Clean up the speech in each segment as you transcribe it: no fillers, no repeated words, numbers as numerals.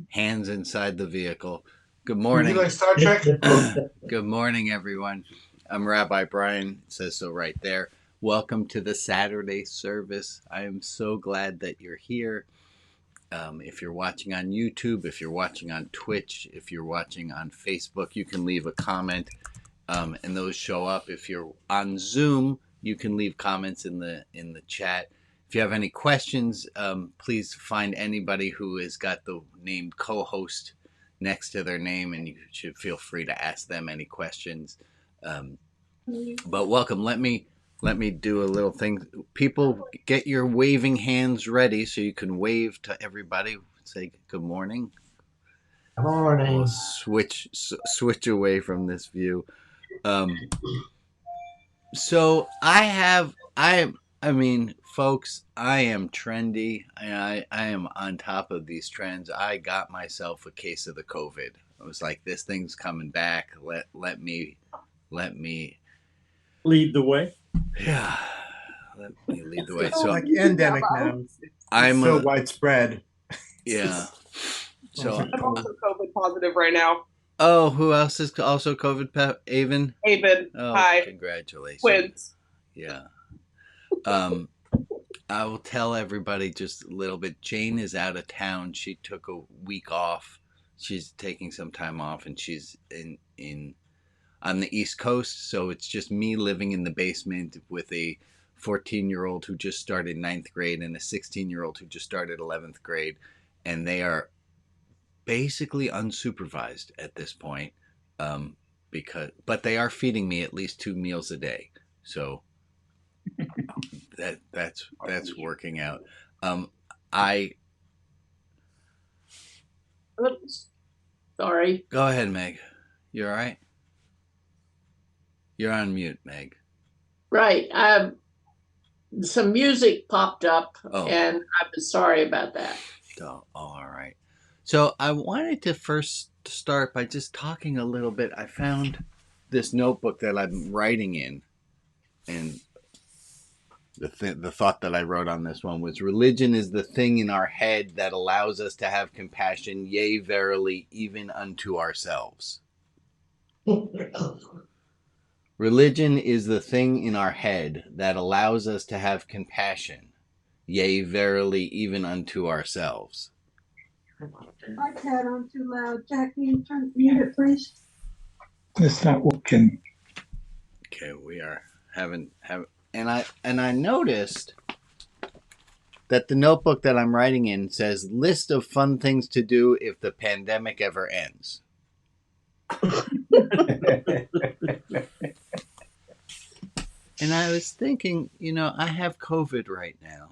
Hands inside the vehicle. Good Would you morning. like Star Trek? Good morning, everyone. I'm Rabbi Brian. It says so right there. Welcome to the Saturday service. I am so glad that you're here. If you're watching on YouTube, if you're watching on Twitch, if you're watching on Facebook, you can leave a comment, and those show up. If you're on Zoom, you can leave comments in the chat. If you have any questions, please find anybody who has got the named co-host next to their name, and you should feel free to ask them any questions. Um, but welcome. Let me do a little thing. People, get your waving hands ready so you can wave to everybody. Say good morning. We'll Morning. switch away from this view. Um, so I mean, folks, I am trendy. I am on top of these trends. I got myself a case of the COVID. I was like, this thing's coming back. Let me Lead the way. yeah, let me lead the way. It's So like endemic now. It's I'm so a widespread. yeah. So I'm also COVID positive right now. oh, who else is also COVID? Avon. Aven, Oh, hi, congratulations. twins. Yeah. Um, I will tell everybody just a little bit. Jane is out of town. She took a week off. She's taking some time off, and she's in on the East Coast. So it's just me living in the basement with a 14-year-old who just started ninth grade and a 16-year-old who just started 11th grade, and they are basically unsupervised at this point. But they are feeding me at least 2 meals a day. So that's working out. I Oops. Sorry. Go ahead, Meg. You all right? You're on mute, Meg. Right. Some music popped up, Oh. and I'm sorry about that. Oh, all right. So I wanted to first start by just talking a little bit. I found this notebook that I'm writing in, and the thought that I wrote on this one was: religion is the thing in our head that allows us to have compassion, yea, verily, even unto ourselves. Religion is the thing in our head that allows us to have compassion, yea, verily, even unto ourselves. My cat on too loud. Jackie, mute it, please. It's not working. Okay, we are having and I noticed that the notebook that I'm writing in says list of fun things to do if the pandemic ever ends. And I was thinking, I have COVID right now.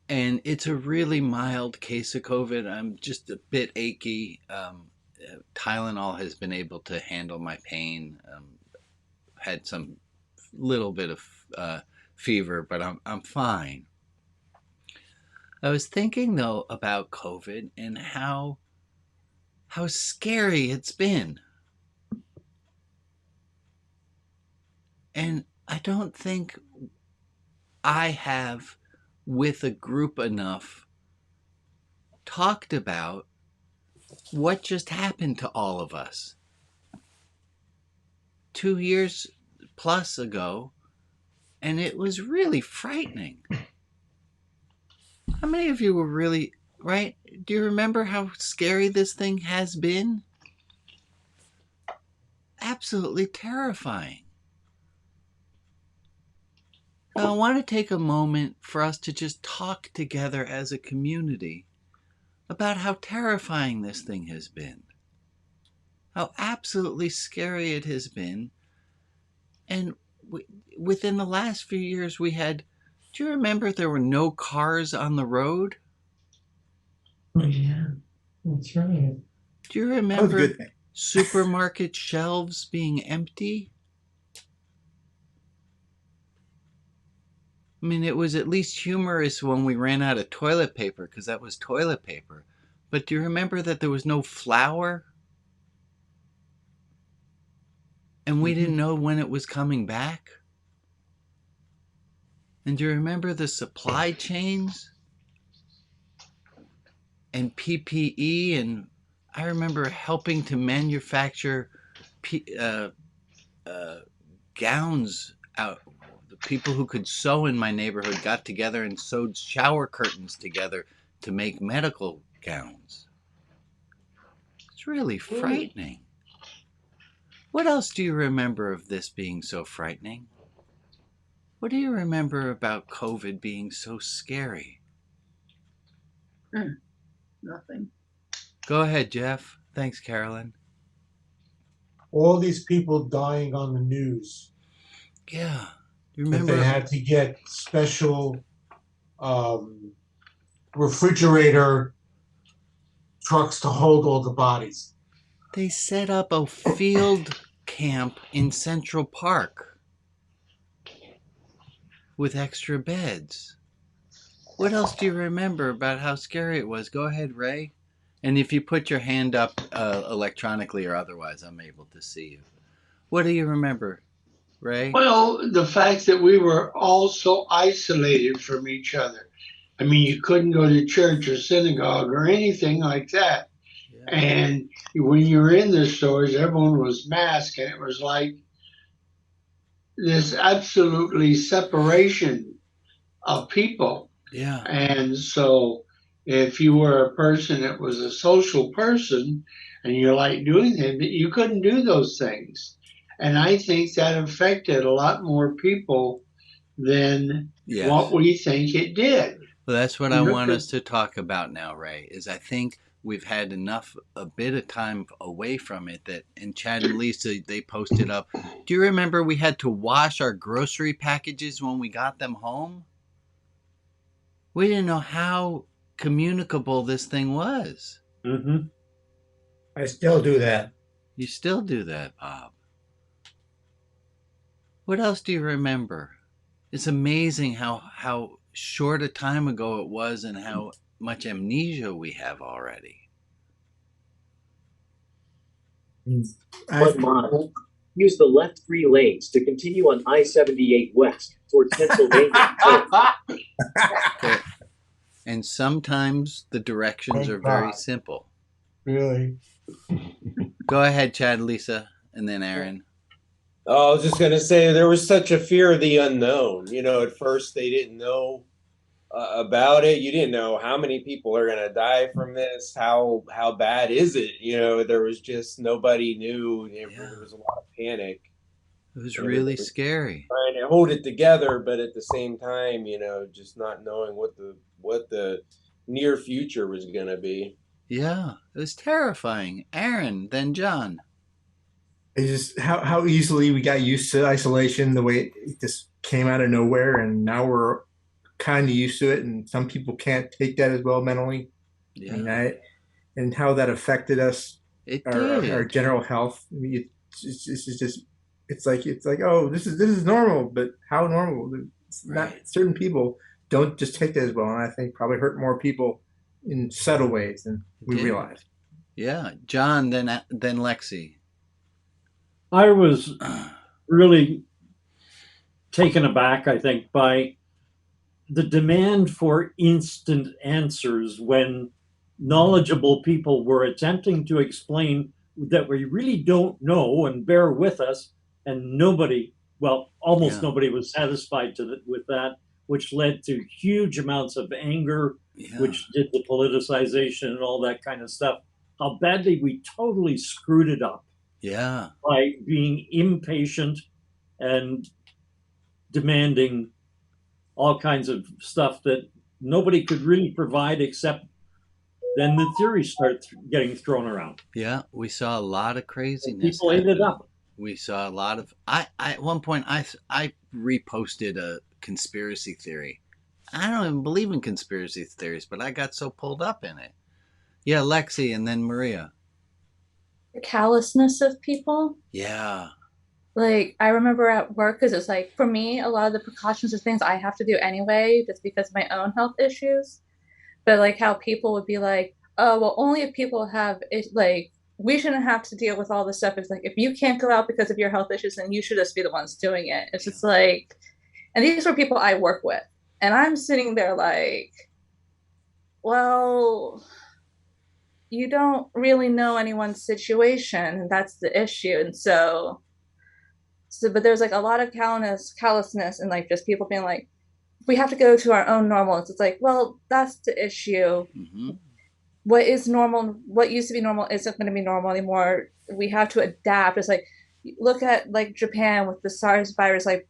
And it's a really mild case of COVID. I'm just a bit achy. Tylenol has been able to handle my pain. Had some little bit of fever, but I'm fine. I was thinking though about COVID and how scary it's been. And I don't think I have, with a group enough, talked about what just happened to all of us. 2 years plus ago, and it was really frightening. How many of you were really, right? Do you remember how scary this thing has been? Absolutely terrifying. Now, I want to take a moment for us to just talk together as a community about how terrifying this thing has been. How absolutely scary it has been. And within the last few years, do you remember there were no cars on the road? Oh, yeah, that's right. Do you remember supermarket shelves being empty? I mean, it was at least humorous when we ran out of toilet paper, because that was toilet paper. But do you remember that there was no flour? And we didn't know when it was coming back? And do you remember the supply chains? and PPE, and I remember helping to manufacture gowns out. The people who could sew in my neighborhood got together and sewed shower curtains together to make medical gowns. It's really frightening. What else do you remember of this being so frightening? What do you remember about COVID being so scary? Nothing. Go ahead, Jeff. Thanks, Carolyn. All these people dying on the news. Yeah. You That remember they had to get special refrigerator trucks to hold all the bodies. they set up a field camp in Central Park with extra beds? What else do you remember about how scary it was? Go ahead, Ray. And if you put your hand up electronically or otherwise, I'm able to see you. What do you remember, Ray? Well, the fact that we were all so isolated from each other. I mean, you couldn't go to church or synagogue or anything like that. Yeah. And when you were in the stores, everyone was masked, and it was like this absolutely separation of people. Yeah. And so if you were a person that was a social person and you like doing them, you couldn't do those things. And I think that affected a lot more people than Yes. what we think it did. Well, that's what I want us to talk about now, Ray, is I think we've had a bit of time away from it that, and Chad and Lisa, they posted up. Do you remember we had to wash our grocery packages when we got them home? We didn't know how communicable this thing was. Mm-hmm. I still do that. You still do that, Bob. What else do you remember? It's amazing how short a time ago it was and how much amnesia we have already. One mile. Use the left 3 lanes to continue on I-78 west towards Pennsylvania. Okay. And sometimes the directions are very simple. Really? Go ahead, Chad, Lisa, and then Aaron. Oh, I was just going to say there was such a fear of the unknown. You know, at first they didn't know about it. You didn't know how many people are going to die from this. How bad is it? You know, there was just nobody knew. There was a lot of panic. It was really scary. Trying to hold it together, but at the same time, you know, just not knowing what the near future was going to be. Yeah, it was terrifying. Aaron, then John. It's just how easily we got used to isolation, the way it just came out of nowhere, and now we're kind of used to it, and some people can't take that as well mentally. Yeah. And how that affected us, our general health. I mean, it's like oh, this is normal, but how normal? It's not. Certain people don't just take that as well, and I think probably hurt more people in subtle ways than we realize. Yeah, John, then Lexi. I was really taken aback, I think, by the demand for instant answers when knowledgeable people were attempting to explain that we really don't know and bear with us, and almost nobody was satisfied with that, which led to huge amounts of anger, which did the politicization and all that kind of stuff. How badly we totally screwed it up. Yeah. By being impatient and demanding all kinds of stuff that nobody could really provide, except then the theories start getting thrown around. Yeah, we saw a lot of craziness. People ate it up. We saw a lot of. At one point, I reposted a conspiracy theory. I don't even believe in conspiracy theories, but I got so pulled up in it. Yeah, Lexi, and then Maria. The callousness of people. Yeah. Like, I remember at work, because it's like, for me, a lot of the precautions are things I have to do anyway, just because of my own health issues. But like how people would be like, oh, well, only if people have it, like, we shouldn't have to deal with all this stuff. It's like, if you can't go out because of your health issues, then you should just be the ones doing it. It's just like, and these were people I work with. And I'm sitting there like, well, you don't really know anyone's situation, and that's the issue. And but there's like a lot of callousness, and like just people being like, we have to go to our own normal. It's like, well, that's the issue. Mm-hmm. What is normal, what used to be normal isn't going to be normal anymore. We have to adapt. It's like, look at like Japan with the SARS virus like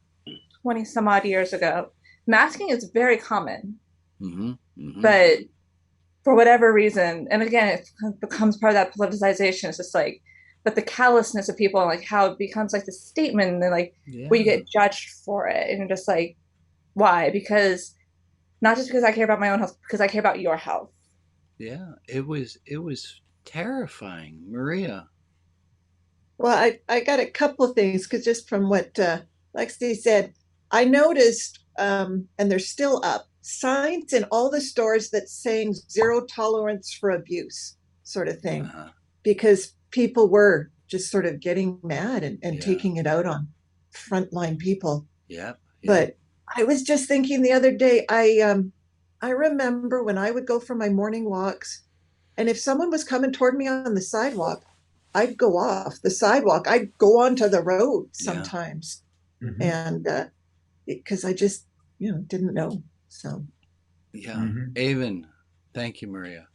20 some odd years ago. Masking is very common. Mm-hmm. Mm-hmm. But for whatever reason, and again, it becomes part of that politicization. It's just like, but the callousness of people, like how it becomes like the statement, and then like where you get judged for it, and you're just like, why? Because not just because I care about my own health, because I care about your health. Yeah, it was terrifying, Maria. Well, I got a couple of things, because just from what Lexi said, I noticed, and they're still up, signs in all the stores that's saying 0 tolerance for abuse, sort of thing, because people were just sort of getting mad and taking it out on frontline people. Yep. But I was just thinking the other day, I remember when I would go for my morning walks, and if someone was coming toward me on the sidewalk, I'd go off the sidewalk. I'd go onto the road sometimes. Mm-hmm. And because I just, didn't know. So. Yeah. Mm-hmm. Avon, thank you, Maria.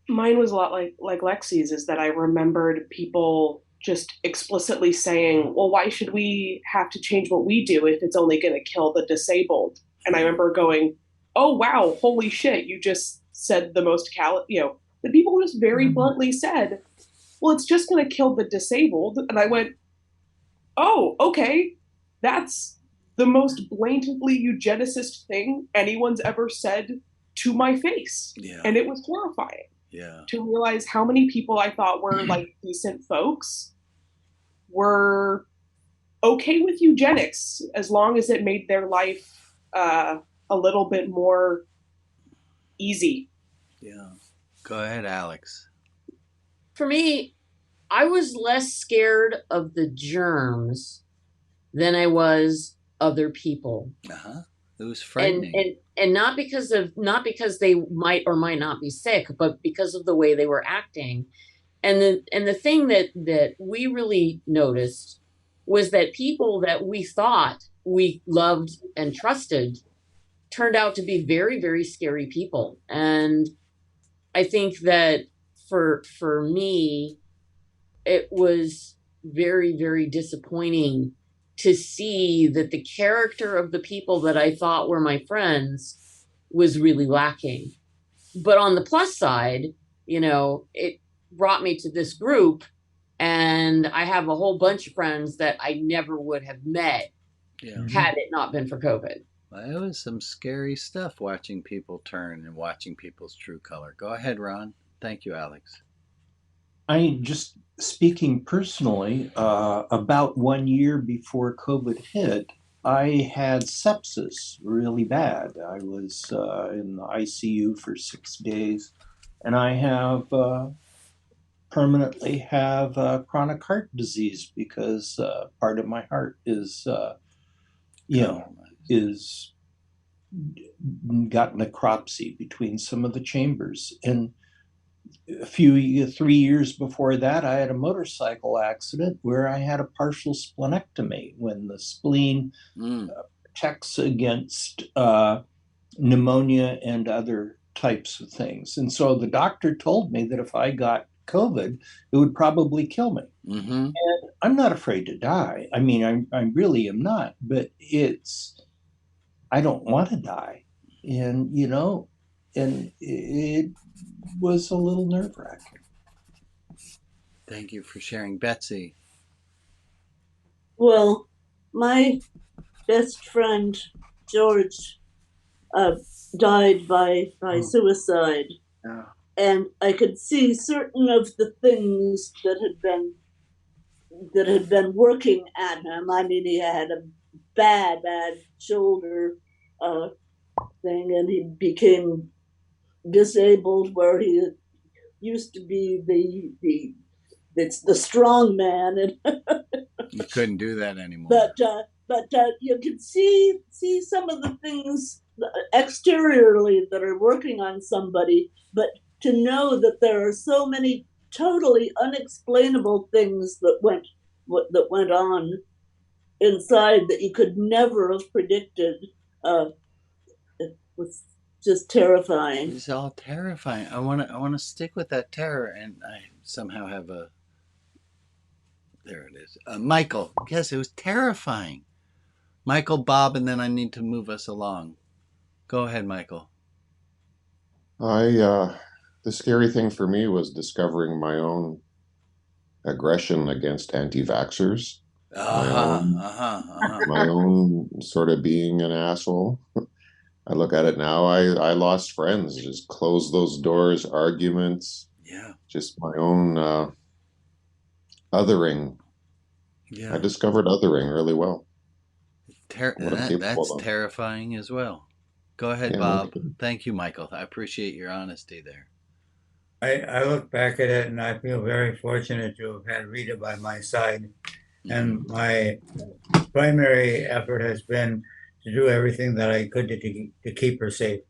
Mine was a lot like Lexi's, is that I remembered people just explicitly saying, well, why should we have to change what we do if it's only going to kill the disabled? And I remember going, oh, wow, holy shit, you just said the most the people just very bluntly said, well, it's just going to kill the disabled. And I went, oh, okay, that's the most blatantly eugenicist thing anyone's ever said to my face. Yeah. And it was horrifying. Yeah. To realize how many people I thought were like decent folks were okay with eugenics as long as it made their life a little bit more easy. Yeah. Go ahead, Alex. For me, I was less scared of the germs than I was other people. It was frightening. And not because they might or might not be sick, but because of the way they were acting. And the thing that we really noticed was that people that we thought we loved and trusted turned out to be very, very scary people. And I think that for me, it was very, very disappointing to see that the character of the people that I thought were my friends was really lacking. But on the plus side, it brought me to this group, and I have a whole bunch of friends that I never would have met had it not been for COVID. Well, it was some scary stuff watching people turn and watching people's true color. Go ahead, Ron. Thank you, Alex. I just speaking personally, about 1 year before COVID hit, I had sepsis really bad. I was in the ICU for 6 days, and I have permanently have chronic heart disease because part of my heart is, is got necropsy between some of the chambers. And 3 years before that, I had a motorcycle accident where I had a partial splenectomy when the spleen protects against pneumonia and other types of things. And so the doctor told me that if I got COVID, it would probably kill me. And I'm not afraid to die. I mean, I really am not, but I don't want to die. And, and it was a little nerve-wracking. Thank you for sharing. Betsy. Well, my best friend, George, died by suicide. Oh. And I could see certain of the things that had been working at him. I mean, he had a bad shoulder thing, and he became disabled where he used to be the strong man, and you couldn't do that anymore. But but you can see some of the things exteriorly that are working on somebody, but to know that there are so many totally unexplainable things that went on inside that you could never have predicted, it was just terrifying. It's all terrifying. I want to stick with that terror, and I somehow have a. There it is, Michael. Yes, it was terrifying. Michael, Bob, and then I need to move us along. Go ahead, Michael. The scary thing for me was discovering my own aggression against anti-vaxxers. My own sort of being an asshole. I look at it now, I lost friends, just closed those doors, arguments. Yeah. Just my own othering. Yeah. I discovered othering really well. That's terrifying as well. Go ahead, Bob. Thank you, Michael. I appreciate your honesty there. I look back at it and I feel very fortunate to have had Rita by my side. And my primary effort has been to do everything that I could to keep her safe.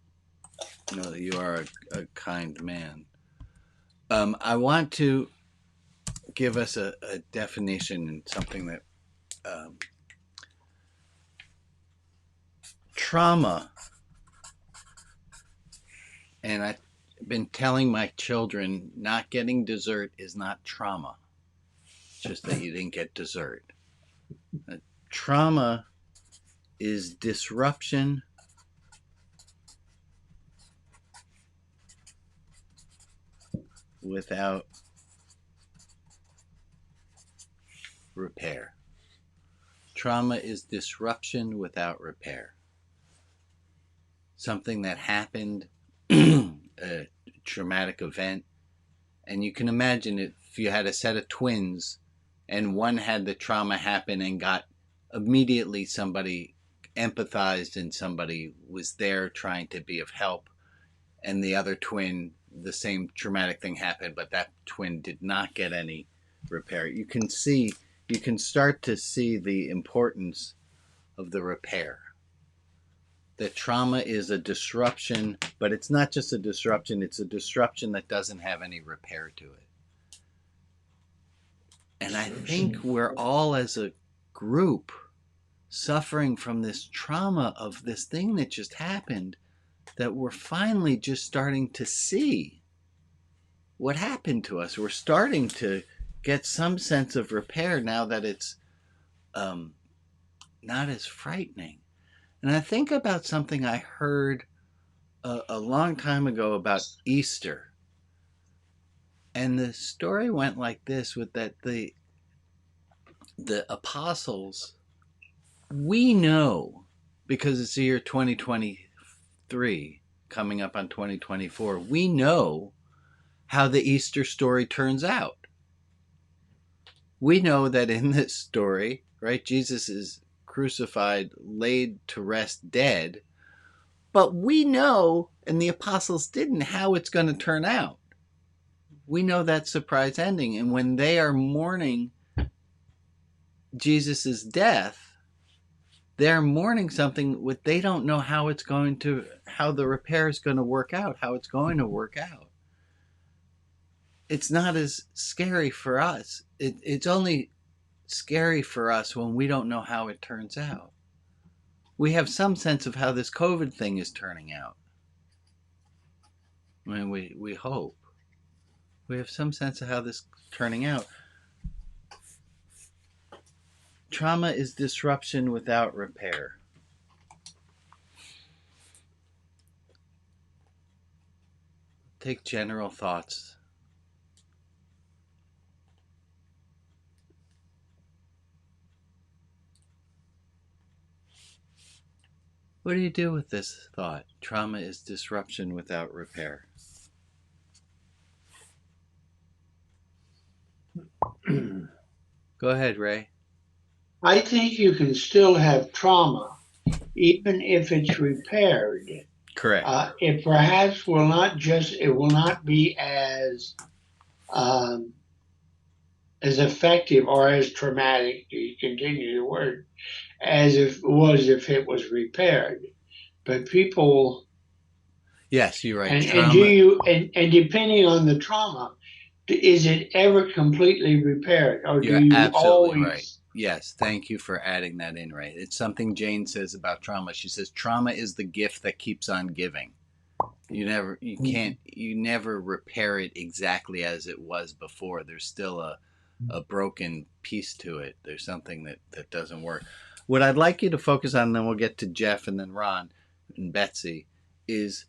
No, you are a kind man. I want to give us a definition and something that trauma, and I've been telling my children not getting dessert is not trauma, just that you didn't get dessert. Trauma is disruption without repair. Trauma is disruption without repair. Something that happened, a traumatic event, and you can imagine if you had a set of twins and one had the trauma happen and got immediately somebody empathized and somebody was there trying to be of help, and the other twin, the same traumatic thing happened, but that twin did not get any repair. You can start to see the importance of the repair. That trauma is a disruption, but it's not just a disruption, it's a disruption that doesn't have any repair to it. And I think we're all as a group suffering from this trauma of this thing that just happened, that we're finally just starting to see what happened to us. We're starting to get some sense of repair now that it's not as frightening. And I think about something I heard a long time ago about Easter. And the story went like this, with that the apostles, we know, because it's the year 2023, coming up on 2024, we know how the Easter story turns out. We know that in this story, right, Jesus is crucified, laid to rest, dead. But we know, and the apostles didn't, how it's going to turn out. We know that surprise ending. And when they are mourning Jesus' death, they're mourning something with, they don't know how the repair is going to work out, how it's going to work out. It's not as scary for us. It's only scary for us when we don't know how it turns out. We have some sense of how this COVID thing is turning out. I mean, we hope. We have some sense of how this is turning out. Trauma is disruption without repair. Take general thoughts. What do you do with this thought? Trauma is disruption without repair. Go ahead, Ray. I think you can still have trauma, even if it's repaired. Correct. It perhaps will not be as effective or as traumatic, to continue the word, as if it was repaired. But people. Yes, you're right. And depending on the trauma, is it ever completely repaired, or you're do you absolutely always? Right. Yes, thank you for adding that in. Right, it's something Jane says about trauma. She says trauma is the gift that keeps on giving. You never repair it exactly as it was before. There's still a broken piece to it. There's something that doesn't work. What I'd like you to focus on, and then we'll get to Jeff and then Ron and Betsy, is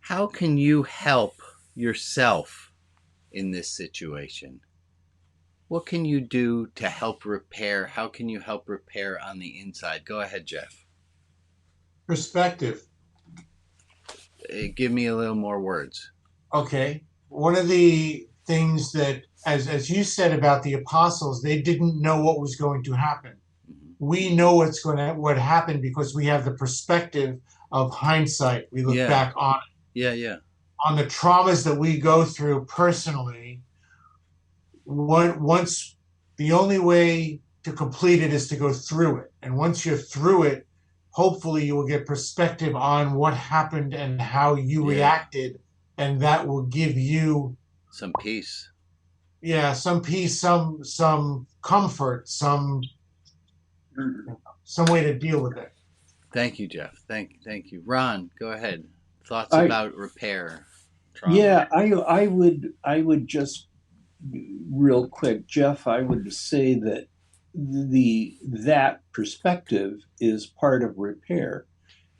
how can you help yourself in this situation? What can you do to help repair? How can you help repair on the inside? Go ahead, Jeff. Perspective. Give me a little more words. Okay. One of the things that, as you said about the apostles, they didn't know what was going to happen. We know what happened because we have the perspective of hindsight. We look back on it. Yeah. On the traumas that we go through personally. Once the only way to complete it is to go through it. And once you're through it, hopefully you will get perspective on what happened and how you reacted. And that will give you some peace. Yeah, some peace, some comfort, some way to deal with it. Thank you, Jeff. Thank you. Ron, go ahead. Thoughts about repair trauma. Yeah, I would just real quick, Jeff, I would say that that perspective is part of repair,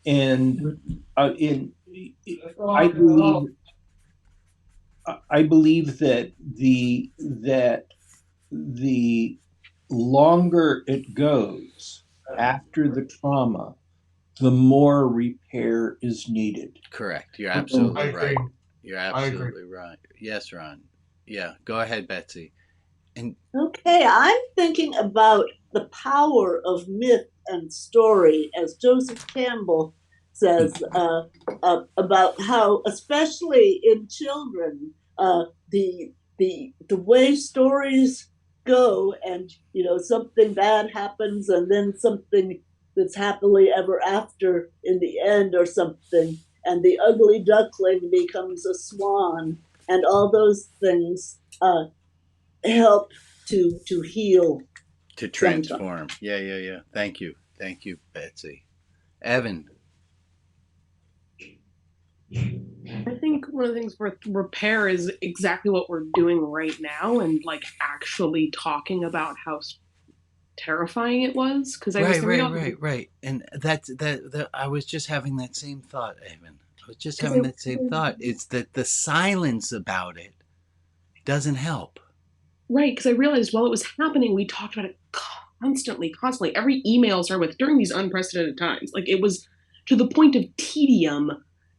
and I believe that the longer it goes after the trauma, the more repair is needed. Correct. You're absolutely right. You're absolutely right. Yes, Ron. Yeah, go ahead, Betsy. Okay, I'm thinking about the power of myth and story, as Joseph Campbell says, about how, especially in children, the way stories go, and something bad happens, and then something that's happily ever after in the end, or something, and the ugly duckling becomes a swan, and all those things help to heal, to transform. Yeah. Thank you, Betsy. Evan. I think one of the things with repair is exactly what we're doing right now, and like actually talking about how terrifying it was. Because I was right, and that's I was just having that same thought, Evan. I was just having that same thought. It's that the silence about it doesn't help. Right, because I realized while it was happening, we talked about it constantly. Every email started with, during these unprecedented times. Like, it was to the point of tedium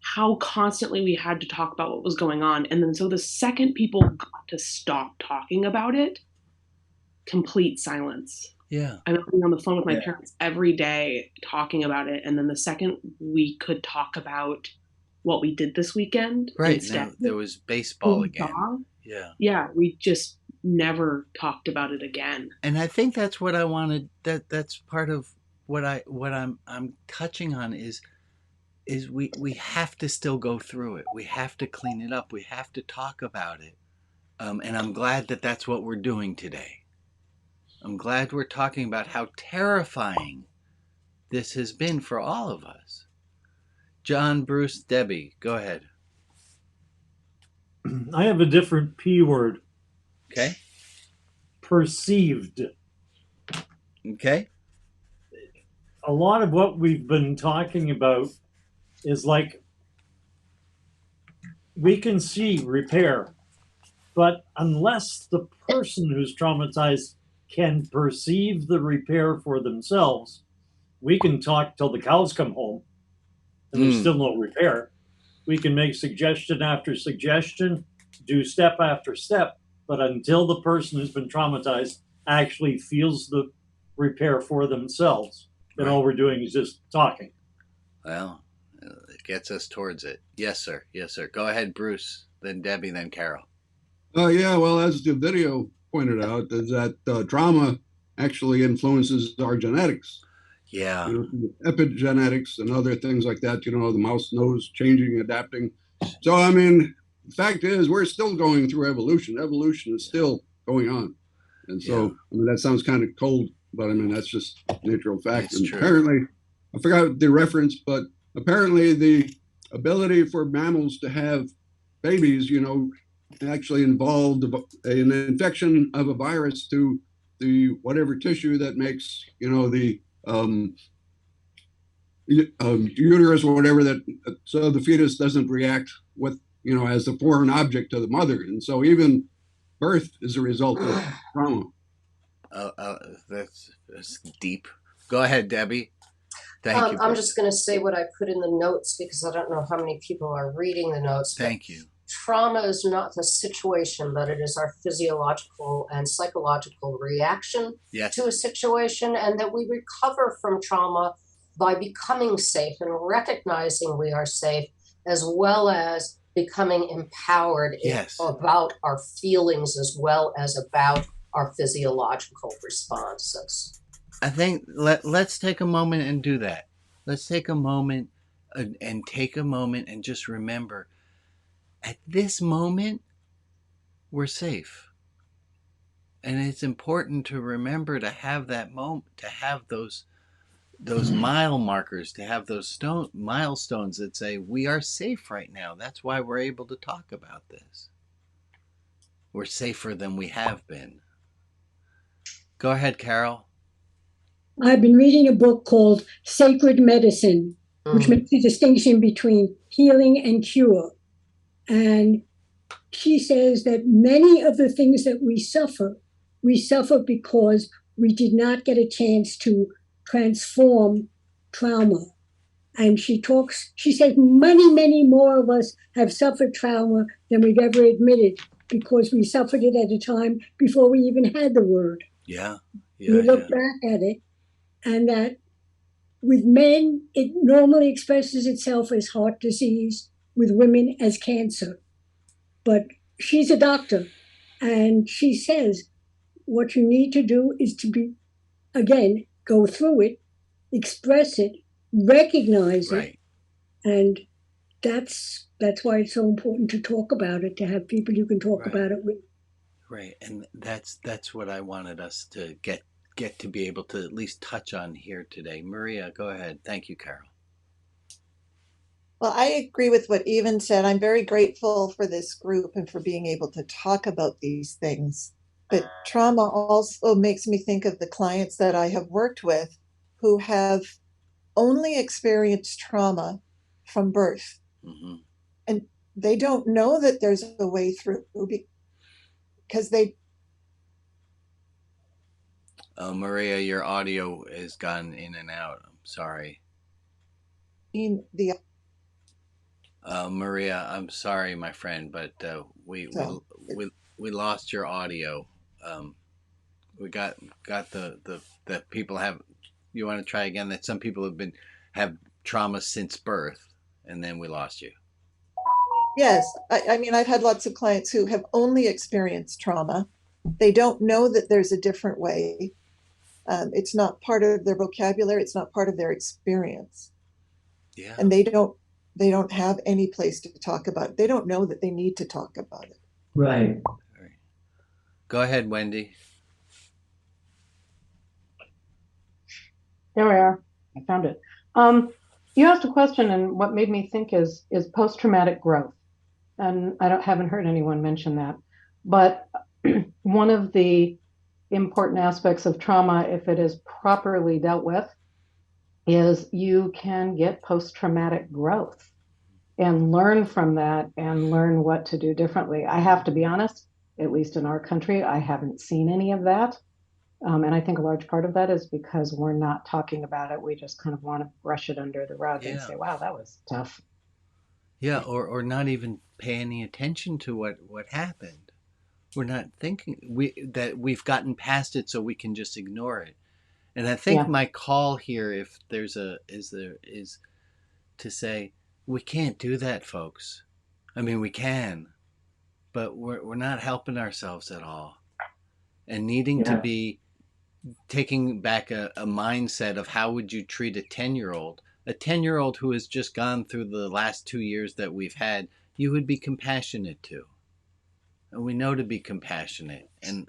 how constantly we had to talk about what was going on. And then so the second people got to stop talking about it, complete silence. Yeah. I'm on the phone with my parents every day talking about it. And then the second we could talk about what we did this weekend. Right. Now, there was baseball again. Yeah. We just never talked about it again. And I think that's what I wanted. That's part of what I'm touching on is we have to still go through it. We have to clean it up. We have to talk about it. And I'm glad that that's what we're doing today. I'm glad we're talking about how terrifying this has been for all of us. John, Bruce, Debbie, go ahead. I have a different P word. Okay. Perceived. Okay. A lot of what we've been talking about is like, we can see repair, but unless the person who's traumatized can perceive the repair for themselves, we can talk till the cows come home and there's still no repair. We can make suggestion after suggestion, do step after step, but until the person who's been traumatized actually feels the repair for themselves, then all we're doing is just talking. Well, it gets us towards it. Yes, sir. Go ahead, Bruce, then Debbie, then Carol. Yeah, well, as the video pointed out, is that trauma actually influences our genetics. Yeah. Epigenetics and other things like that, the mouse nose changing, adapting. So, I mean, the fact is, we're still going through evolution. Evolution is still going on. And so, I mean, that sounds kind of cold, but I mean, that's just natural fact. And apparently, I forgot the reference, but apparently the ability for mammals to have babies, actually involved an infection of a virus to the whatever tissue that makes, the uterus or whatever, that so the fetus doesn't react with, as a foreign object to the mother. And so even birth is a result of trauma. That's deep. Go ahead, Debbie. Thank you. I'm just going to say what I put in the notes because I don't know how many people are reading the notes. Thank you. Trauma is not the situation, but it is our physiological and psychological reaction to a situation, and that we recover from trauma by becoming safe and recognizing we are safe, as well as becoming empowered about our feelings as well as about our physiological responses. I think let's take a moment and do that. Let's take a moment and just remember, at this moment, we're safe. And it's important to remember to have that moment, to have those mile markers, to have those milestones that say we are safe right now. That's why we're able to talk about this. We're safer than we have been. Go ahead, Carol. I've been reading a book called Sacred Medicine, which makes a distinction between healing and cure. And she says that many of the things that we suffer because we did not get a chance to transform trauma. And she says many, many more of us have suffered trauma than we've ever admitted because we suffered it at a time before we even had the word. We look back at it, and that with men, it normally expresses itself as heart disease, with women as cancer. But she's a doctor, and she says what you need to do is to go through it, express it, recognize it, and that's why it's so important to talk about it, to have people you can talk about it with. Right, and that's what I wanted us to get to be able to at least touch on here today. Maria, go ahead. Thank you, Carol. Well, I agree with what Evan said. I'm very grateful for this group and for being able to talk about these things. But trauma also makes me think of the clients that I have worked with who have only experienced trauma from birth. Mm-hmm. And they don't know that there's a way through because they... Oh, Maria, your audio has gone in and out. I'm sorry. Maria, I'm sorry, my friend, but we lost your audio. We got the people have. You want to try again? That some people have trauma since birth, and then we lost you. Yes, I mean, I've had lots of clients who have only experienced trauma. They don't know that there's a different way. It's not part of their vocabulary. It's not part of their experience. Yeah. And they don't have any place to talk about it. They don't know that they need to talk about it. Right. Go ahead, Wendy. There we are. I found it. You asked a question, and what made me think is post-traumatic growth. And I haven't heard anyone mention that. But one of the important aspects of trauma, if it is properly dealt with, is you can get post-traumatic growth and learn from that and learn what to do differently. I have to be honest, at least in our country, I haven't seen any of that. And I think a large part of that is because we're not talking about it. We just kind of want to brush it under the rug and say, wow, that was tough. Yeah, or not even pay any attention to what happened. We're not thinking that we've gotten past it, so we can just ignore it. And I think my call here, if is to say we can't do that, folks. I mean, we can, but we're not helping ourselves at all, and needing to be taking back a mindset of how would you treat a 10-year-old? A 10-year-old who has just gone through the last 2 years that we've had, you would be compassionate to. And we know to be compassionate. And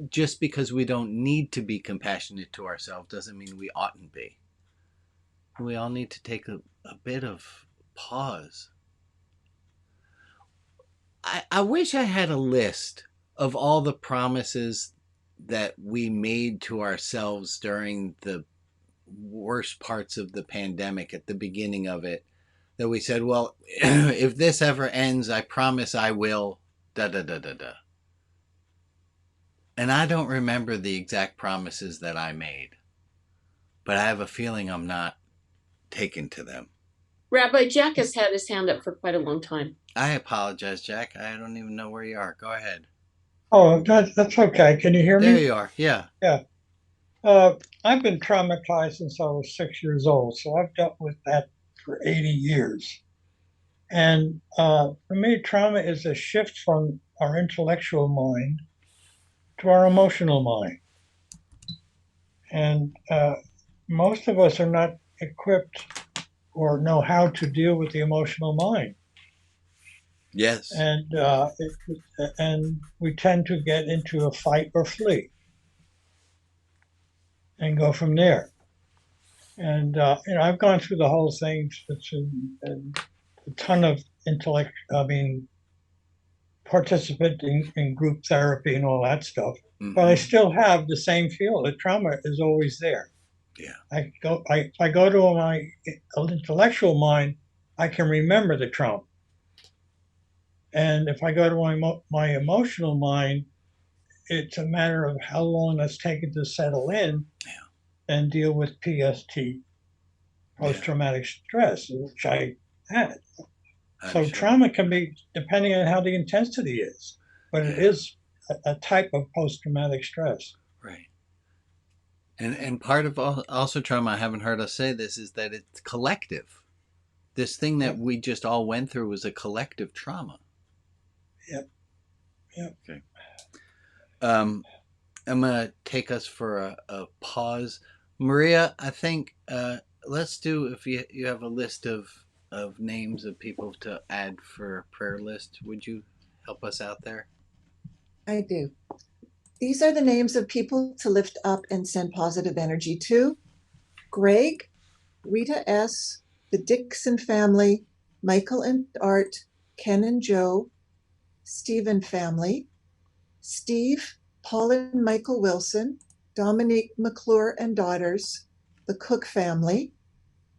just because we don't need to be compassionate to ourselves doesn't mean we oughtn't be. We all need to take a bit of pause. I wish I had a list of all the promises that we made to ourselves during the worst parts of the pandemic at the beginning of it, that we said, well, if this ever ends, I promise I will, da da da da da. And I don't remember the exact promises that I made, but I have a feeling I'm not taken to them. Rabbi Jack has had his hand up for quite a long time. I apologize, Jack. I don't even know where you are. Go ahead. Oh, that's okay. Can you hear me? There you are. Yeah. Yeah. I've been traumatized since I was 6 years old, so I've dealt with that for 80 years. And for me, trauma is a shift from our intellectual mind to our emotional mind. And most of us are not equipped or know how to deal with the emotional mind. Yes. And we tend to get into a fight or flee and go from there. And I've gone through the whole thing. It's a ton of participating in group therapy and all that stuff. Mm-hmm. But I still have the same feel. The trauma is always there. Yeah. If I go to my intellectual mind, I can remember the trauma. And if I go to my emotional mind, it's a matter of how long it's taken to settle in and deal with PST, post-traumatic stress, which I had. So trauma can be, depending on how the intensity is, but it is a type of post-traumatic stress. Right. And part of also trauma, I haven't heard us say this, is that it's collective. This thing that we just all went through was a collective trauma. Yep. Okay. I'm going to take us for a pause. Maria, I think let's do, if you have a list of names of people to add for a prayer list, would you help us out there? I do. These are the names of people to lift up and send positive energy to: Greg, Rita S., the Dixon family, Michael and Art, Ken and Joe, Stephen family, Steve, Paul and Michael Wilson, Dominique McClure and daughters, the Cook family,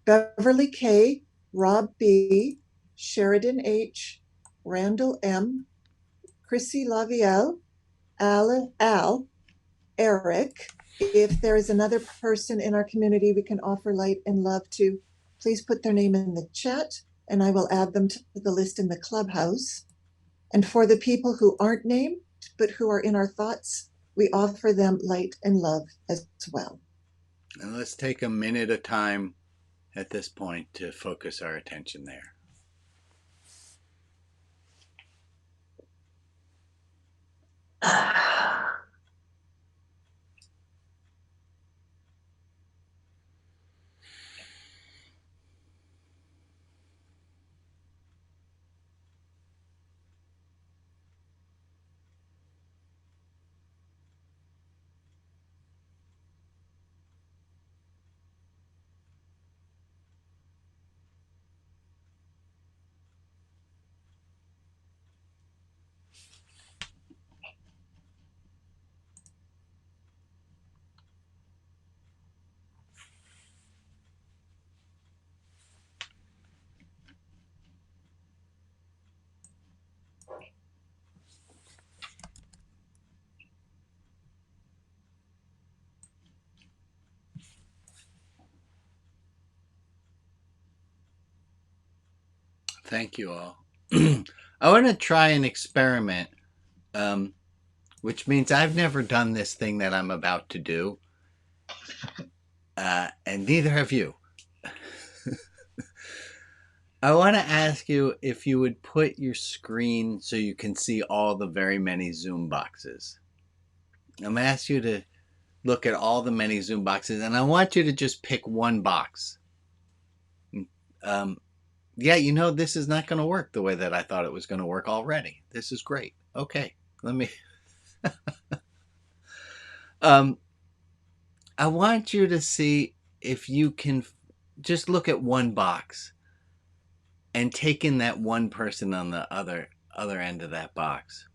Beverly K., Rob B., Sheridan H., Randall M., Chrissy Lavielle, Al, Eric. If there is another person in our community we can offer light and love to, please put their name in the chat and I will add them to the list in the clubhouse. And for the people who aren't named, but who are in our thoughts, we offer them light and love as well. And let's take a minute of time at this point to focus our attention there. Thank you all. I want to try an experiment, which means I've never done this thing that I'm about to do, and neither have you. I want to ask you if you would put your screen so you can see all the very many Zoom boxes. I'm going to ask you to look at all the many Zoom boxes, and I want you to just pick one box. Yeah, this is not going to work the way that I thought it was going to work already. This is great. Okay, let me... I want you to see if you can just look at one box and take in that one person on the other end of that box.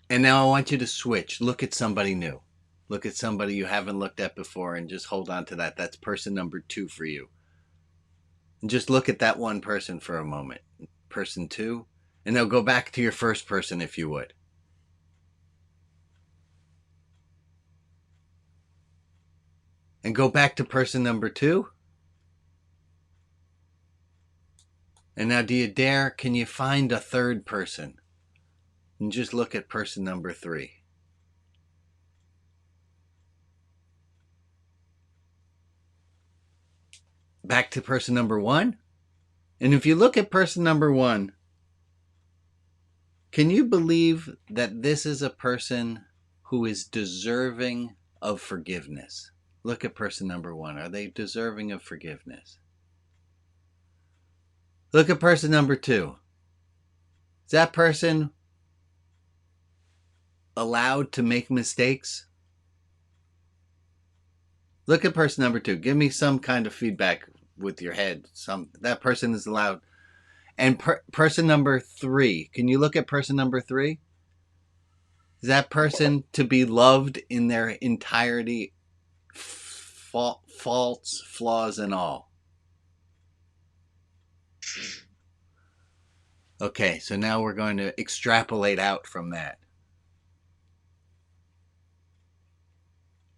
And now I want you to switch. Look at somebody new. Look at somebody you haven't looked at before and just hold on to that. That's person number 2 for you. And just look at that one person for a moment. Person 2. And now go back to your first person if you would. And go back to person number 2. And now can you find a third person? And just look at person number 3. Back to person number 1. And if you look at person number 1, can you believe that this is a person who is deserving of forgiveness? Look at person number 1. Are they deserving of forgiveness? Look at person number 2. Is that person allowed to make mistakes? Look at person number 2. Give me some kind of feedback with your head. That person is allowed. And person number 3. Can you look at person number 3? Is that person to be loved in their entirety, faults, flaws, and all? Okay, so now we're going to extrapolate out from that.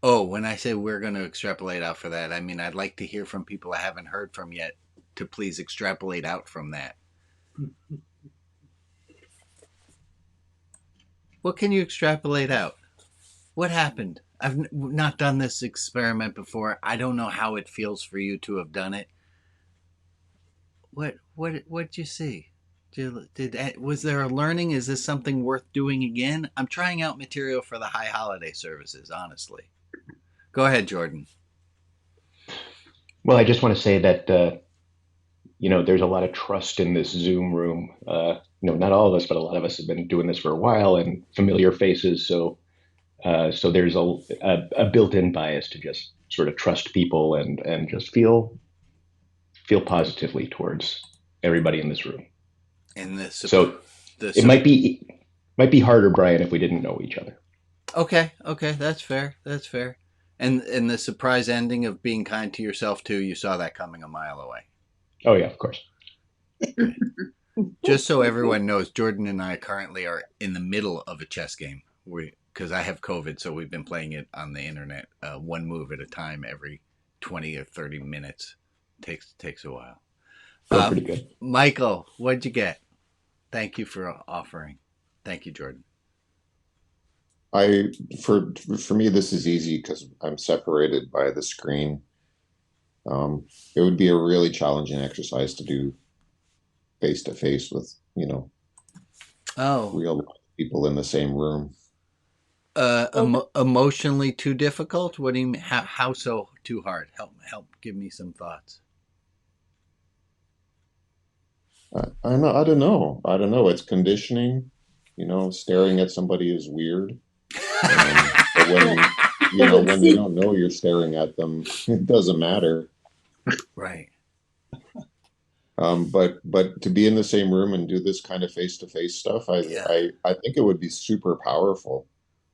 Oh, when I say we're going to extrapolate out for that, I mean I'd like to hear from people I haven't heard from yet to please extrapolate out from that. What can you extrapolate out? What happened? I've not done this experiment before. I don't know how it feels for you to have done it. What'd you see? Was there a learning? Is this something worth doing again? I'm trying out material for the high holiday services, honestly. Go ahead, Jordan. Well, I just want to say that, there's a lot of trust in this Zoom room. Not all of us, but a lot of us have been doing this for a while and familiar faces. So there's a built-in bias to just sort of trust people and just feel positively towards everybody in this room. And it might be harder, Brian, if we didn't know each other. Okay, that's fair. And the surprise ending of being kind to yourself too, you saw that coming a mile away. Oh yeah, of course. Just so everyone knows, Jordan and I currently are in the middle of a chess game. Because I have COVID, so we've been playing it on the internet, one move at a time, every 20 or 30 minutes. Takes a while. Pretty good. Michael, what'd you get? Thank you for offering. Thank you, Jordan. For me, this is easy because I'm separated by the screen. It would be a really challenging exercise to do face to face with, real people in the same room. Emotionally too difficult? What do you mean? How so too hard? Help. Give me some thoughts. I don't know. It's conditioning. Staring at somebody is weird. But when they don't know you're staring at them, it doesn't matter. Right. But to be in the same room and do this kind of face-to-face stuff, I think it would be super powerful.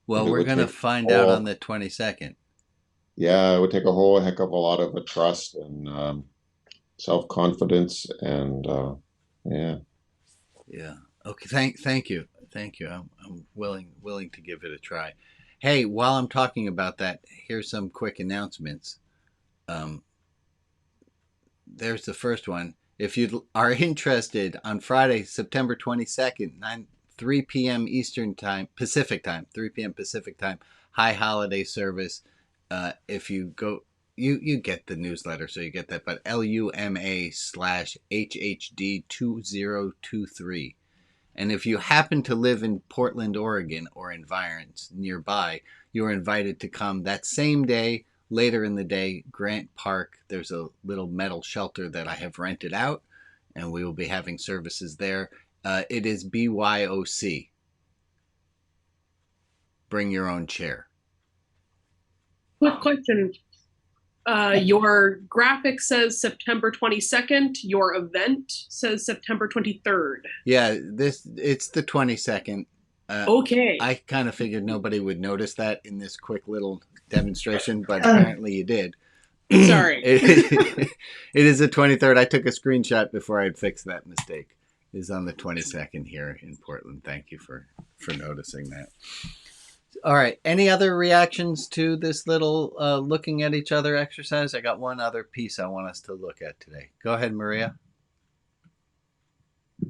Well, we're going to find out on the 22nd. Yeah, it would take a whole heck of a lot of trust and self-confidence and yeah. Yeah. Okay. Thank you. I'm willing to give it a try. Hey, while I'm talking about that, here's some quick announcements. There's the first one. If you are interested, on Friday, September 22nd, 3 p.m. Eastern Time, Pacific Time, 3 p.m. Pacific Time, high holiday service. If you go, you get the newsletter, so you get that, but LUMA/HHD2023. And if you happen to live in Portland, Oregon, or environs nearby, you are invited to come that same day. Later in the day, Grant Park, there's a little metal shelter that I have rented out, and we will be having services there. It is BYOC. Bring your own chair. Quick question. Your graphic says September 22nd. Your event says September 23rd. Yeah, it's the 22nd. Okay. I kind of figured nobody would notice that in this quick little demonstration, but apparently you did. Sorry. It is the 23rd. I took a screenshot before I'd fixed that mistake. It is on the 22nd here in Portland. Thank you for noticing that. All right. Any other reactions to this little looking at each other exercise? I got one other piece I want us to look at today. Go ahead, Maria.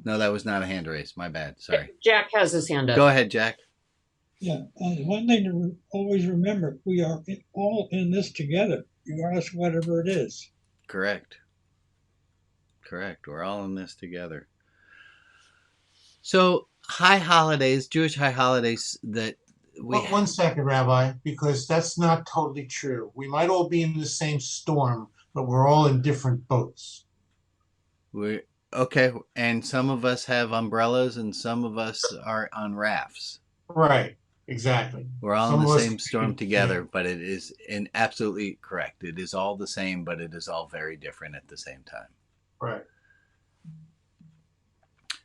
No, that was not a hand raise. My bad. Sorry. Jack has his hand up. Go ahead, Jack. Yeah. One thing to always remember, we are all in this together, regardless of whatever it is. Correct. We're all in this together. So high holidays, Jewish high holidays that we... Well, 1 second, Rabbi, because that's not totally true. We might all be in the same storm, but we're all in different boats. Okay, and some of us have umbrellas and some of us are on rafts. Right, exactly. We're all in the same storm together, but it is absolutely correct. It is all the same, but it is all very different at the same time. Right.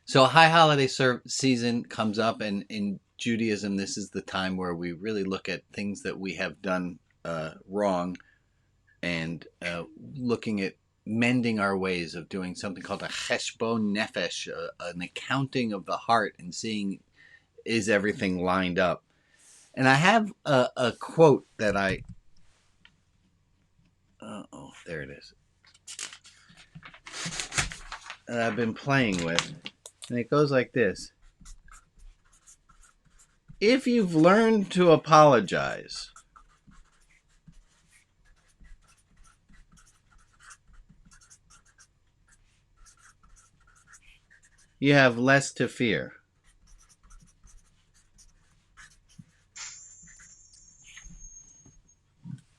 So high holiday season comes up, and in Judaism, this is the time where we really look at things that we have done wrong and looking at mending our ways of doing something called a cheshbon nefesh, an accounting of the heart, and seeing is everything lined up. And I have a quote that there it is, that I've been playing with, and it goes like this. If you've learned to apologize, you have less to fear.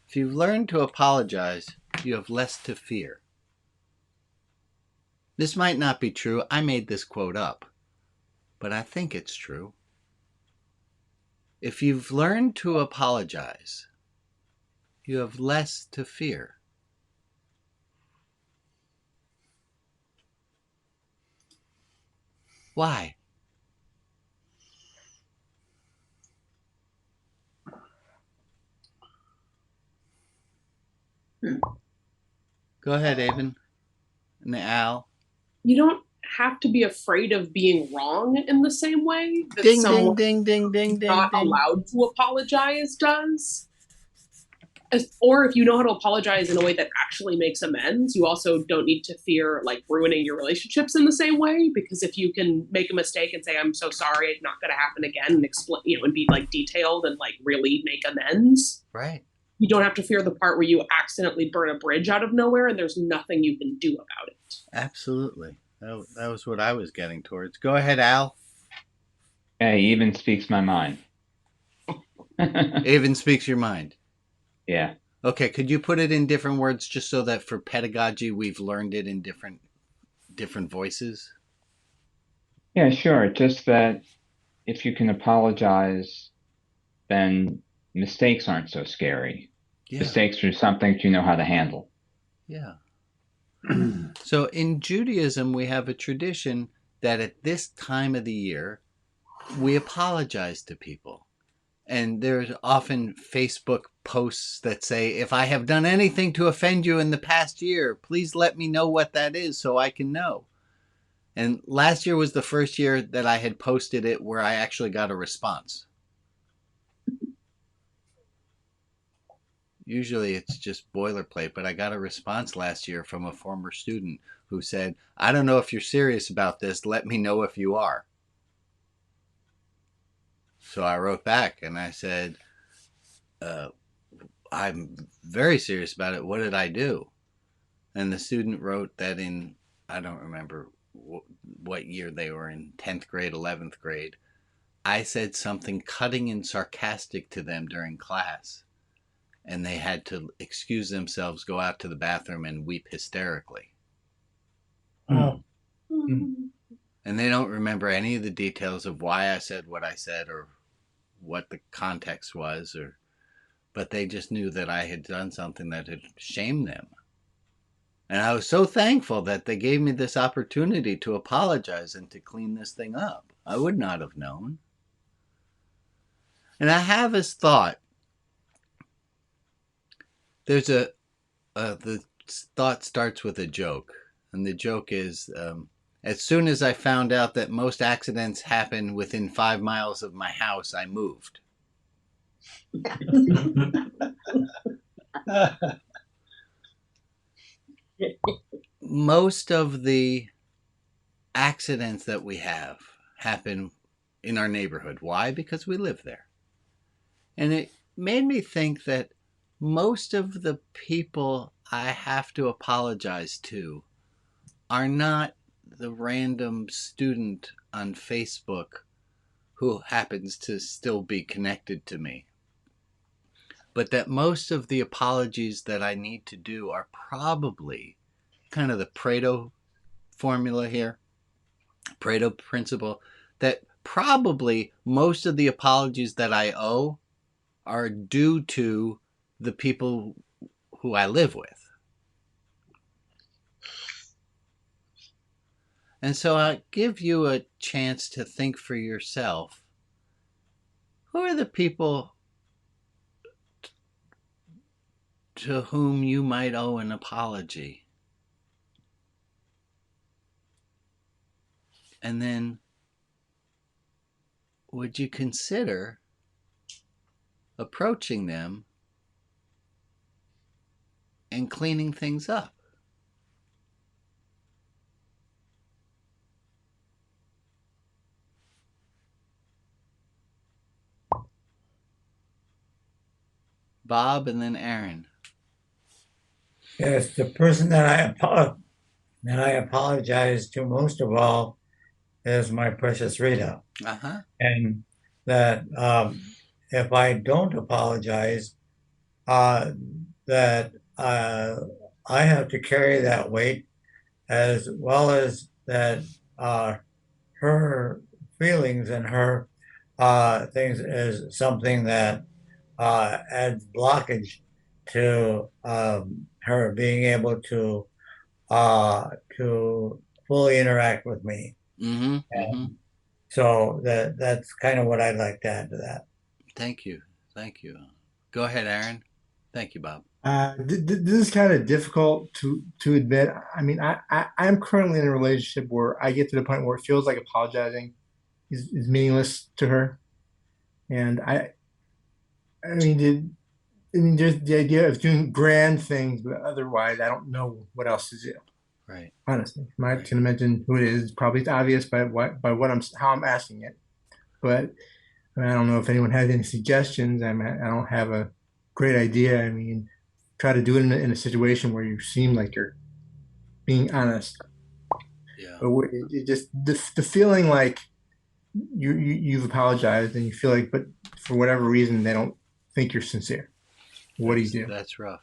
If you've learned to apologize, you have less to fear. This might not be true. I made this quote up, but I think it's true. If you've learned to apologize, you have less to fear. Why? Go ahead, Avon and Al. You don't have to be afraid of being wrong in the same way that Ding, someone ding, ding, ding, ding, not ding. allowed to apologize does. Or if you know how to apologize in a way that actually makes amends, you also don't need to fear like ruining your relationships in the same way. Because if you can make a mistake and say, "I'm so sorry, it's not going to happen again," and explain, and be like detailed and like really make amends, right? You don't have to fear the part where you accidentally burn a bridge out of nowhere and there's nothing you can do about it. Absolutely. That was what I was getting towards. Go ahead, Al. Hey, even speaks my mind. Even speaks your mind. Yeah. Okay, could you put it in different words just so that for pedagogy we've learned it in different voices? Yeah, sure. Just that if you can apologize, then mistakes aren't so scary. Yeah. Mistakes are something you know how to handle. Yeah. So in Judaism, we have a tradition that at this time of the year, we apologize to people. And there's often Facebook posts that say, if I have done anything to offend you in the past year, please let me know what that is so I can know. And last year was the first year that I had posted it where I actually got a response. Usually it's just boilerplate, but I got a response last year from a former student who said, I don't know if you're serious about this. Let me know if you are. So I wrote back and I said, I'm very serious about it. What did I do? And the student wrote that in, I don't remember what year they were in, 10th grade, 11th grade. I said something cutting and sarcastic to them during class, and they had to excuse themselves, go out to the bathroom, and weep hysterically. Oh. And they don't remember any of the details of why I said what I said or what the context was, but they just knew that I had done something that had shamed them. And I was so thankful that they gave me this opportunity to apologize and to clean this thing up. I would not have known. And I have this thought. There's the thought starts with a joke. And the joke is, as soon as I found out that most accidents happen within 5 miles of my house, I moved. Most of the accidents that we have happen in our neighborhood. Why? Because we live there. And it made me think that most of the people I have to apologize to are not the random student on Facebook who happens to still be connected to me, but that most of the apologies that I need to do are probably kind of the Prado formula here, Prado principle, that probably most of the apologies that I owe are due to the people who I live with. And so I give you a chance to think for yourself, who are the people to whom you might owe an apology? And then would you consider approaching them and cleaning things up? Bob and then Aaron. Yes, the person that I apologize to most of all is my precious Rita. Uh-huh. And that if I don't apologize, that I have to carry that weight, as well as that her feelings and her things is something that adds blockage to her being able to fully interact with me. Mm-hmm. So that's kind of what I'd like to add to that. Thank you. Go ahead, Aaron. Thank you, Bob. This is kind of difficult to admit. I mean, I'm currently in a relationship where I get to the point where it feels like apologizing is meaningless to her, and I mean, there's the idea of doing grand things, but otherwise, I don't know what else to do. Right. Honestly, I'm not going to mention who it is. Probably it's obvious by how I'm asking it, but I mean, I don't know if anyone has any suggestions. I don't have a great idea. I mean, try to do it in a situation where you seem like you're being honest. Yeah. But it just the feeling like you've apologized and you feel like, but for whatever reason, they don't think you're sincere. What do you do? That's rough.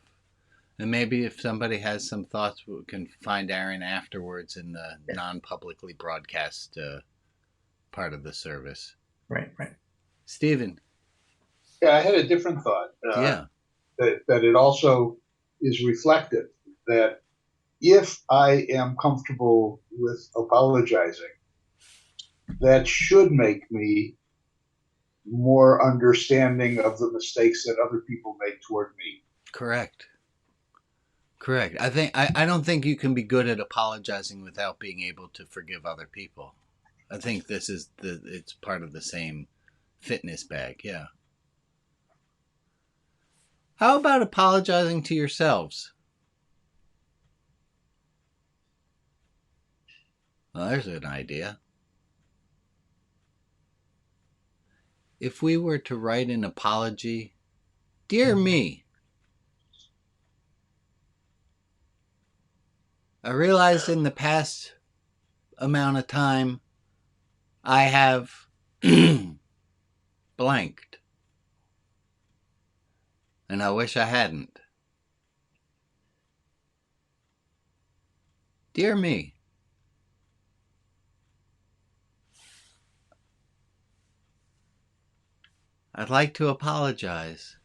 And maybe if somebody has some thoughts, we can find Aaron afterwards in the non-publicly broadcast part of the service. Right. Stephen. Yeah, I had a different thought. That it also is reflective that if I am comfortable with apologizing, that should make me more understanding of the mistakes that other people make toward me. Correct. I don't think you can be good at apologizing without being able to forgive other people. I think it's part of the same fitness bag. Yeah. How about apologizing to yourselves? Well, there's an idea. If we were to write an apology, dear me, I realized in the past amount of time I have blanked. And I wish I hadn't. Dear me. I'd like to apologize.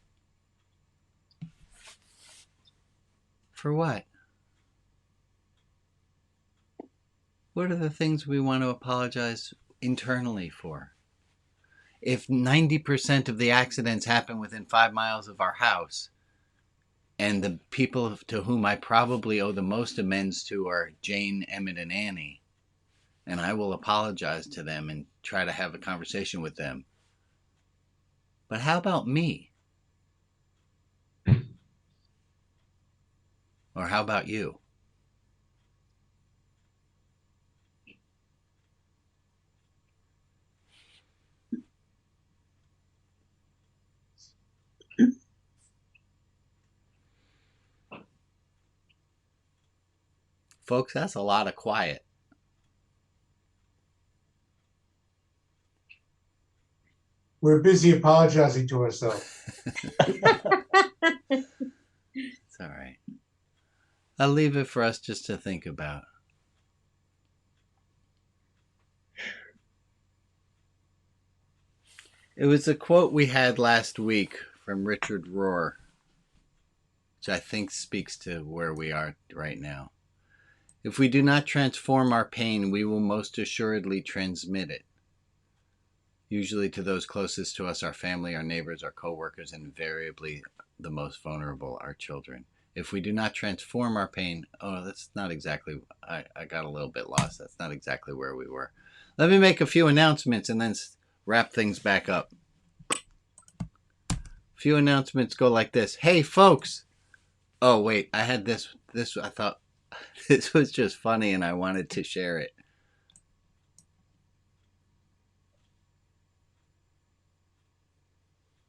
For what? What are the things we want to apologize internally for? If 90% of the accidents happen within 5 miles of our house, and the people to whom I probably owe the most amends to are Jane, Emmett, and Annie, and I will apologize to them and try to have a conversation with them. But how about me? Or how about you? Folks, that's a lot of quiet. We're busy apologizing to ourselves. It's all right. I'll leave it for us just to think about. It was a quote we had last week from Richard Rohr, which I think speaks to where we are right now. If we do not transform our pain, we will most assuredly transmit it. Usually to those closest to us, our family, our neighbors, our coworkers, and invariably the most vulnerable, our children. If we do not transform our pain, that's not exactly, I got a little bit lost. That's not exactly where we were. Let me make a few announcements and then wrap things back up. A few announcements go like this. Hey, folks. Oh, wait, I had this, I thought this was just funny and I wanted to share it.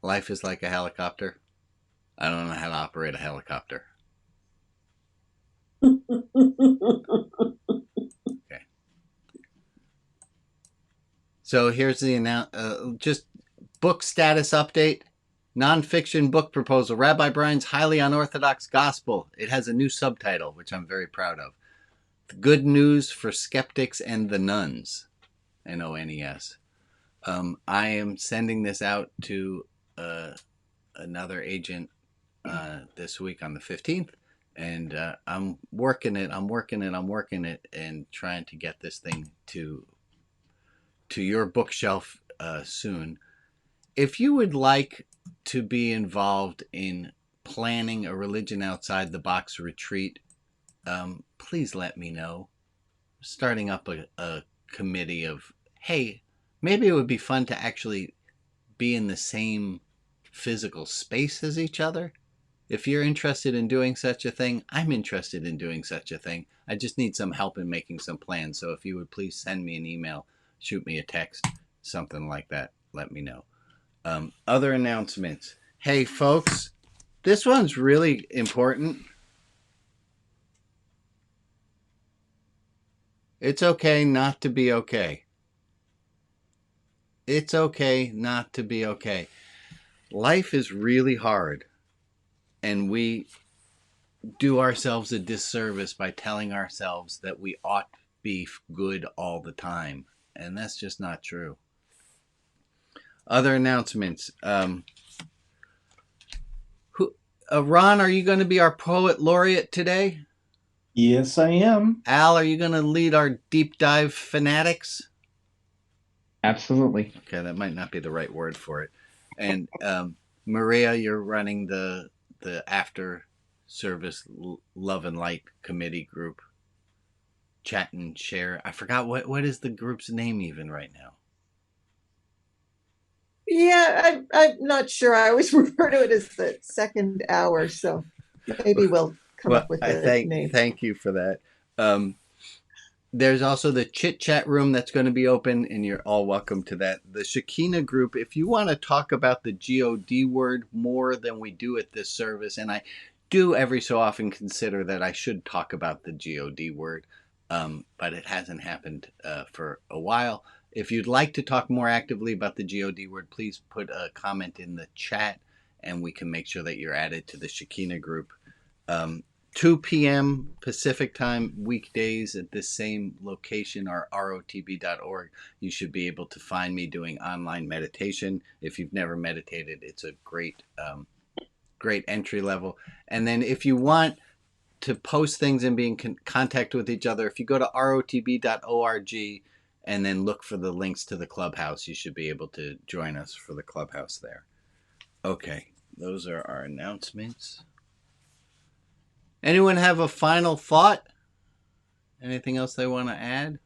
Life is like a helicopter. I don't know how to operate a helicopter. Okay. So here's the just book status update. Nonfiction book proposal. Rabbi Brian's Highly Unorthodox Gospel. It has a new subtitle, which I'm very proud of. Good News for Skeptics and the Nuns. N-O-N-E-S. I am sending this out to another agent this week on the 15th. And I'm working it and trying to get this thing to your bookshelf soon. If you would like to be involved in planning a Religion Outside the Box retreat, please let me know. Starting up a committee of, hey, maybe it would be fun to actually be in the same physical space as each other. If you're interested in doing such a thing, I'm interested in doing such a thing. I just need some help in making some plans. So if you would please send me an email, shoot me a text, something like that, let me know. Other announcements. Hey, folks, this one's really important. It's okay not to be okay. It's okay not to be okay. Life is really hard, and we do ourselves a disservice by telling ourselves that we ought to be good all the time, and that's just not true. Other announcements. Ron, are you going to be our poet laureate today? Yes, I am. Al, are you going to lead our deep dive fanatics? Absolutely. Okay, that might not be the right word for it. And Maria, you're running the after service Love and Light committee group. Chat and share. I forgot what is the group's name even right now. Yeah, I'm not sure. I always refer to it as the second hour, so maybe we'll come up with a name. Thank you for that. There's also the chit chat room that's going to be open, and you're all welcome to that. The Shekinah group, if you want to talk about the God word more than we do at this service, and I do every so often consider that I should talk about the God word. but it hasn't happened for a while. If you'd like to talk more actively about the GOD word, please put a comment in the chat and we can make sure that you're added to the Shekinah group. 2 p.m. Pacific time, weekdays at this same location, or rotb.org. You should be able to find me doing online meditation. If you've never meditated, it's a great entry level. And then if you want to post things and be in contact with each other, if you go to rotb.org and then look for the links to the clubhouse, you should be able to join us for the clubhouse there. Okay, those are our announcements. Anyone have a final thought? Anything else they want to add?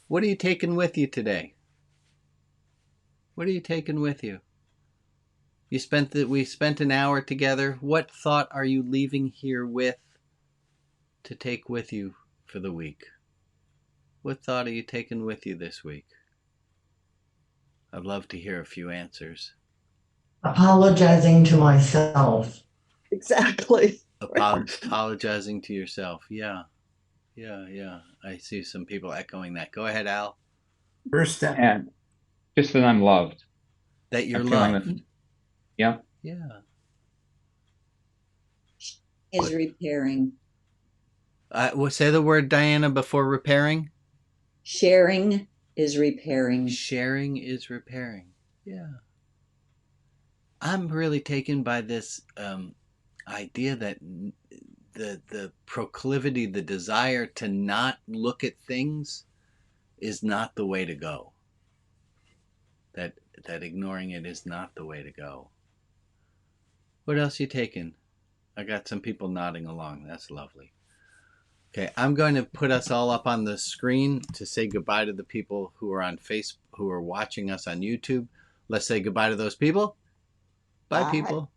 What are you taking with you today? What are you taking with you? We spent an hour together. What thought are you leaving here with to take with you for the week? What thought are you taking with you this week? I'd love to hear a few answers. Apologizing to myself. Exactly. Apologizing to yourself. Yeah. I see some people echoing that. Go ahead, Al. First step. And just that I'm loved. That you're loved. Yeah. Yeah. Is repairing. Say the word, Diana, before repairing. Sharing is repairing. Sharing is repairing. Yeah. I'm really taken by this idea that the proclivity, the desire to not look at things is not the way to go. That ignoring it is not the way to go. What else you taking? I got some people nodding along. That's lovely. Okay, I'm going to put us all up on the screen to say goodbye to the people who are on Facebook, who are watching us on YouTube. Let's say goodbye to those people. Bye, people.